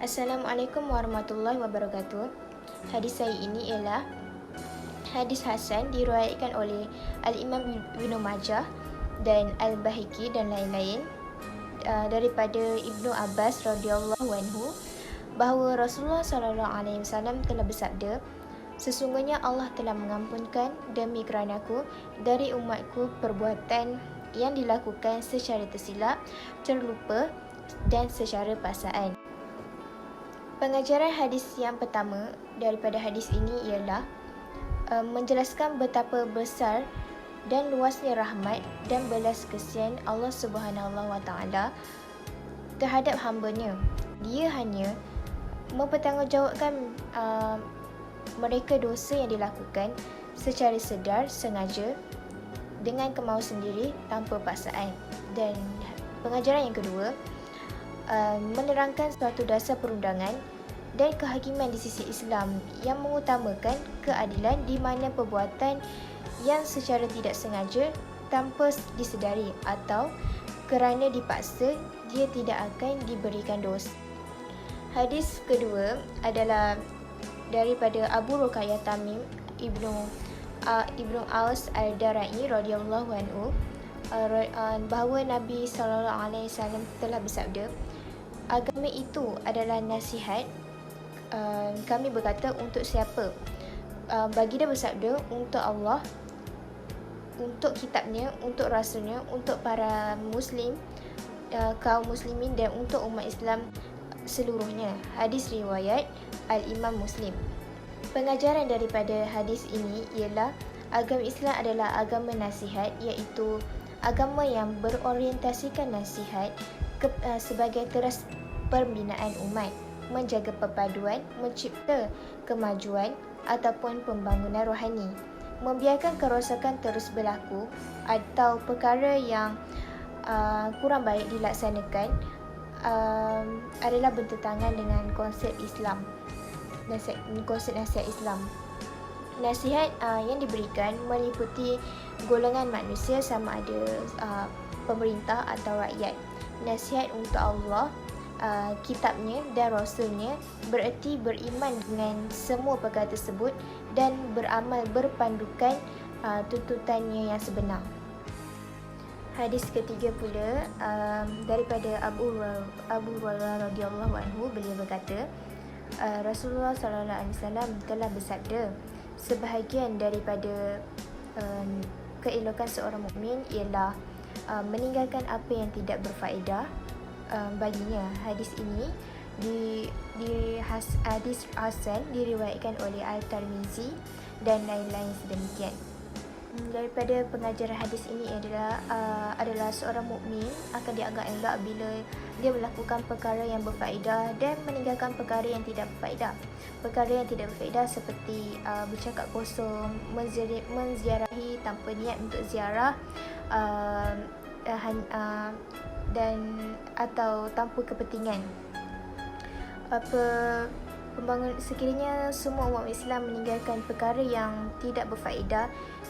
Assalamualaikum warahmatullahi wabarakatuh. Hadis saya ini ialah hadis Hasan diriwayatkan oleh Al-Imam Ibnu Majah dan Al-Bahiki dan lain-lain daripada Ibnu Abbas radhiyallahu anhu bahawa Rasulullah sallallahu alaihi wasallam telah bersabda, sesungguhnya Allah telah mengampunkan demi keranaku dari umatku perbuatan yang dilakukan secara tersilap, terlupa dan secara paksaan. Pengajaran hadis yang pertama daripada hadis ini ialah menjelaskan betapa besar dan luasnya rahmat dan belas kasihan Allah Subhanahu Wa Taala terhadap hamba-Nya. Dia hanya mempertanggungjawabkan mereka dosa yang dilakukan secara sedar, sengaja, dengan kemahu sendiri tanpa paksaan. Dan pengajaran yang kedua, menerangkan suatu dasar perundangan dan kehakiman di sisi Islam yang mengutamakan keadilan di mana perbuatan yang secara tidak sengaja, tanpa disedari atau kerana dipaksa, dia tidak akan diberikan dosa. Hadis kedua adalah daripada Abu Ruqayyah Tamim Ibnu Aus Al-Darai radhiyallahu anhu bahawa Nabi sallallahu alaihi wasallam telah bersabda, agama itu adalah nasihat. Kami berkata, untuk siapa? Baginda bersabda, untuk Allah, untuk kitabnya, untuk rasulnya, untuk para muslim, kaum muslimin dan untuk umat Islam seluruhnya. Hadis riwayat Al-Imam Muslim. Pengajaran daripada hadis ini ialah agama Islam adalah agama nasihat, iaitu agama yang berorientasikan nasihat sebagai teras pembinaan umat, menjaga perpaduan, mencipta kemajuan ataupun pembangunan rohani. Membiarkan kerosakan terus berlaku atau perkara yang kurang baik dilaksanakan adalah bertentangan dengan konsep Islam, konsep nasihat Islam. Nasihat yang diberikan meliputi golongan manusia sama ada pemerintah atau rakyat. Nasihat untuk Allah, kitabnya dan rasulnya bererti beriman dengan semua perkara tersebut dan beramal berpandukan tuntutannya yang sebenar. Hadis ketiga pula daripada Abu Hurairah radhiyallahu anhu, beliau berkata, Rasulullah sallallahu alaihi wasallam telah bersabda, sebahagian daripada keelokan seorang mukmin ialah meninggalkan apa yang tidak berfaedah baginya. Hadis ini hadis Hasan diriwayatkan oleh Al-Tirmizi dan lain-lain sedemikian. Daripada pengajaran hadis ini adalah seorang mukmin akan dianggap elok bila dia melakukan perkara yang berfaedah dan meninggalkan perkara yang tidak berfaedah. Perkara yang tidak berfaedah seperti bercakap kosong, menziarahi tanpa niat untuk ziarah, dan atau tanpa kepentingan. Sekiranya semua umat Islam meninggalkan perkara yang tidak berfaedah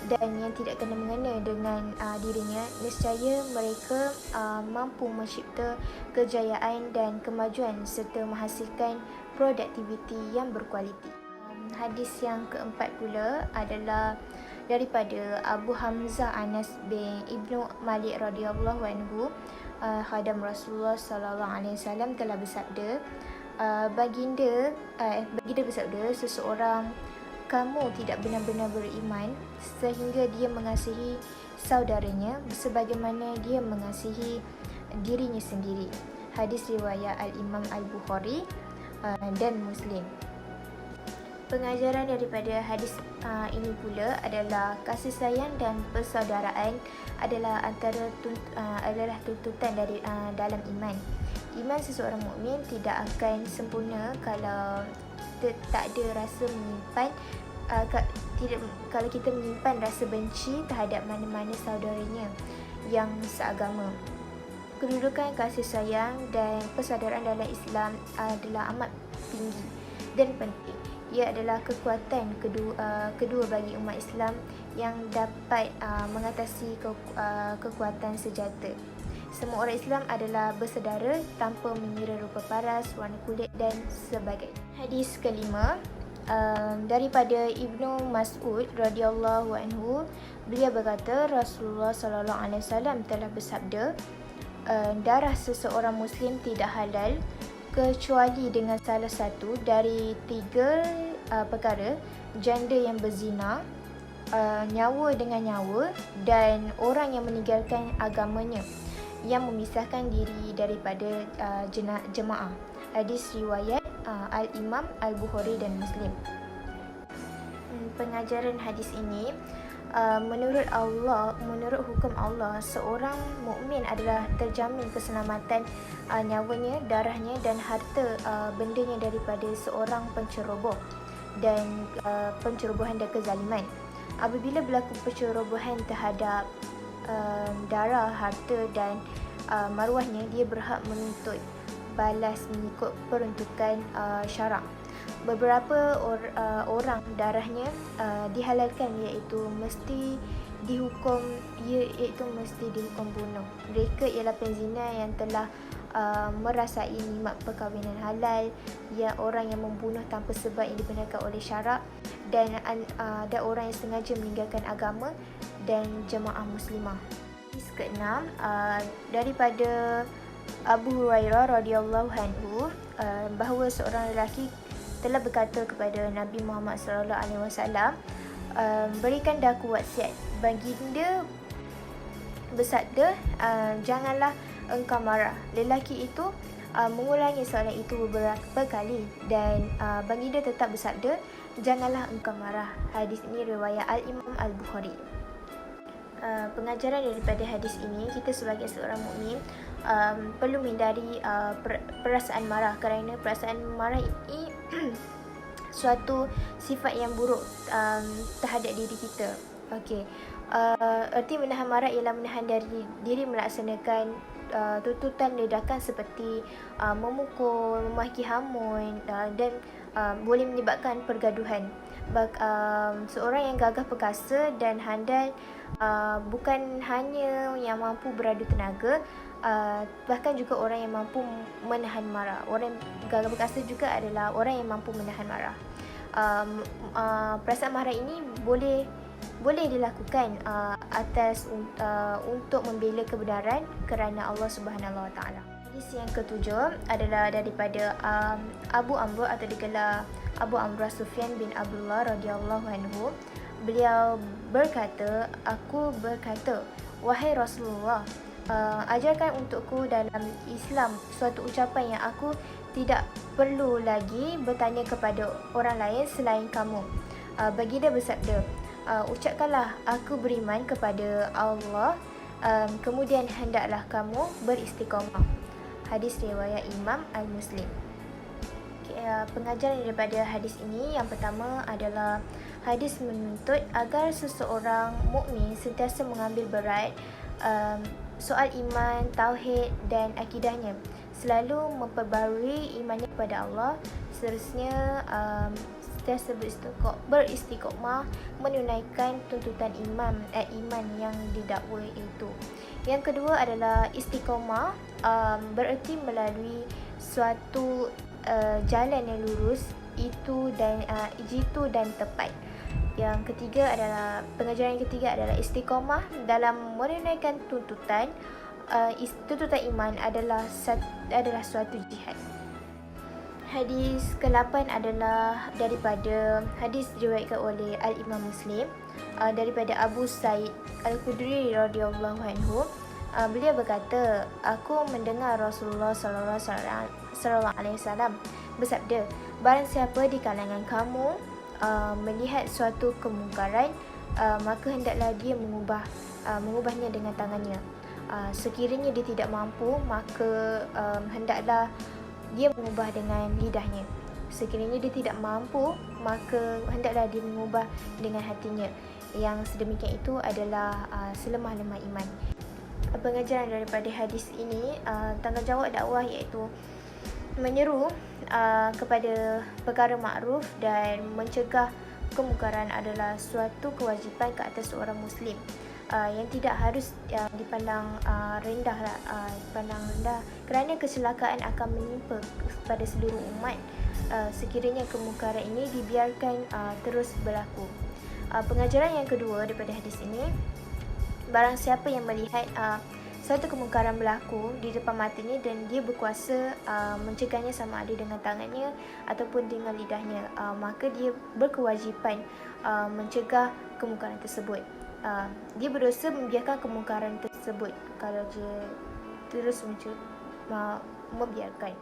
dan yang tidak kena-mengena dengan dirinya, nescaya mereka mampu mencipta kejayaan dan kemajuan serta menghasilkan produktiviti yang berkualiti. Hadis yang keempat pula adalah daripada Abu Hamzah Anas bin Ibnu Malik radhiyallahu anhu, khadam Rasulullah sallallahu alaihi wasallam telah bersabda, baginda bersabda, seseorang kamu tidak benar-benar beriman sehingga dia mengasihi saudaranya sebagaimana dia mengasihi dirinya sendiri. Hadis riwayat Al-Imam Al-Bukhari dan Muslim. Pengajaran daripada hadis ini pula adalah kasih sayang dan persaudaraan adalah adalah tuntutan dari dalam iman. Iman seseorang mukmin tidak akan sempurna kalau tak ada rasa menyimpan kalau kita menyimpan rasa benci terhadap mana-mana saudaranya yang seagama. Kedudukan kasih sayang dan persaudaraan dalam Islam adalah amat tinggi dan penting. Ia adalah kekuatan kedua bagi umat Islam yang dapat mengatasi kekuatan senjata. Semua orang Islam adalah bersaudara tanpa mengira rupa paras, warna kulit dan sebagainya. Hadis kelima, daripada Ibnu Mas'ud radhiyallahu anhu, beliau berkata Rasulullah sallallahu alaihi wasallam telah bersabda, darah seseorang muslim tidak halal kecuali dengan salah satu dari 3 perkara: janda yang berzina, nyawa dengan nyawa, dan orang yang meninggalkan agamanya yang memisahkan diri daripada jemaah. Hadis riwayat Al-Imam Al-Bukhari dan Muslim. Pengajaran hadis ini, menurut hukum Allah, seorang mukmin adalah terjamin keselamatan nyawanya, darahnya dan harta bendanya daripada seorang penceroboh dan pencerobohan dan kezaliman. Apabila berlaku pencerobohan terhadap darah, harta dan maruahnya, dia berhak menuntut balas mengikut peruntukan syarak. Beberapa orang darahnya dihalalkan, iaitu mesti dihukum bunuh. Mereka ialah penzina yang telah merasai nikmat perkahwinan halal, orang yang membunuh tanpa sebab yang dibenarkan oleh syarak, dan ada orang yang sengaja meninggalkan agama dan jemaah muslimah. Hadis ke-6, daripada Abu Hurairah radhiyallahu anhu, bahawa seorang lelaki telah berkata kepada Nabi Muhammad sallallahu alaihi wasallam, berikan daku wasiat. Baginda bersabda, janganlah engkau marah. Lelaki itu mengulangi soalan itu beberapa kali, dan baginda tetap bersabda, janganlah engkau marah. Hadis ini riwayat Al-Imam Al-Bukhari. Pengajaran daripada hadis ini, kita sebagai seorang mukmin perlu menghindari perasaan marah, kerana perasaan marah ini suatu sifat yang buruk terhadap diri kita. Okey. Erti menahan marah ialah menahan diri melaksanakan tuntutan ledakan seperti memukul, memaki hamun, dan boleh menyebabkan pergaduhan. Seorang yang gagah perkasa dan handal bukan hanya yang mampu beradu tenaga, bahkan juga orang yang mampu menahan marah. Orang gagah perkasa juga adalah orang yang mampu menahan marah. Perasaan marah ini boleh dilakukan untuk membela kebenaran kerana Allah Subhanahu Wa Taala. Hadis yang ke-7 adalah daripada Abu Amr atau digelar Abu Amr Sufyan bin Abdullah radhiyallahu anhu. Beliau berkata, aku berkata, wahai Rasulullah, ajarkan untukku dalam Islam suatu ucapan yang aku tidak perlu lagi bertanya kepada orang lain selain kamu. Baginda bersabda, ucapkanlah aku beriman kepada Allah, kemudian hendaklah kamu beristiqamah. Hadis riwayat Imam Al-Muslim. Pengajaran daripada hadis ini, yang pertama adalah hadis menuntut agar seseorang mukmin sentiasa mengambil berat soal iman, tauhid dan akidahnya, selalu memperbarui imannya kepada Allah. Seterusnya sentiasa beristiqamah menunaikan tuntutan iman yang didakwa itu. Yang kedua adalah istiqamah, bererti melalui suatu jalan yang lurus, jitu dan tepat. Yang ketiga adalah, pengajaran yang ketiga adalah istiqamah dalam menunaikan tuntutan iman adalah suatu jihad. Hadis ke-8 adalah daripada hadis diriwayatkan oleh Al-Imam Muslim, daripada Abu Sa'id Al-Khudri radhiyallahu anhu. Beliau berkata, aku mendengar Rasulullah sallallahu alaihi wasallam bersabda, barang siapa di kalangan kamu melihat suatu kemungkaran, maka hendaklah dia mengubahnya dengan tangannya. Sekiranya dia tidak mampu, maka hendaklah dia mengubah dengan lidahnya. Sekiranya dia tidak mampu, maka hendaklah dia mengubah dengan hatinya. Yang sedemikian itu adalah selemah-lemah iman. Pengajaran daripada hadis ini, tanggungjawab dakwah iaitu menyeru kepada perkara makruf dan mencegah kemungkaran adalah suatu kewajipan ke atas seorang Muslim yang tidak harus dipandang rendah kerana kecelakaan akan menimpa pada seluruh umat sekiranya kemungkaran ini dibiarkan terus berlaku. Pengajaran yang kedua daripada hadis ini, barang siapa yang melihat satu kemungkaran berlaku di depan matanya dan dia berkuasa mencegahnya sama ada dengan tangannya ataupun dengan lidahnya, maka dia berkewajipan mencegah kemungkaran tersebut. Dia berdosa membiarkan kemungkaran tersebut kalau dia terus membiarkan.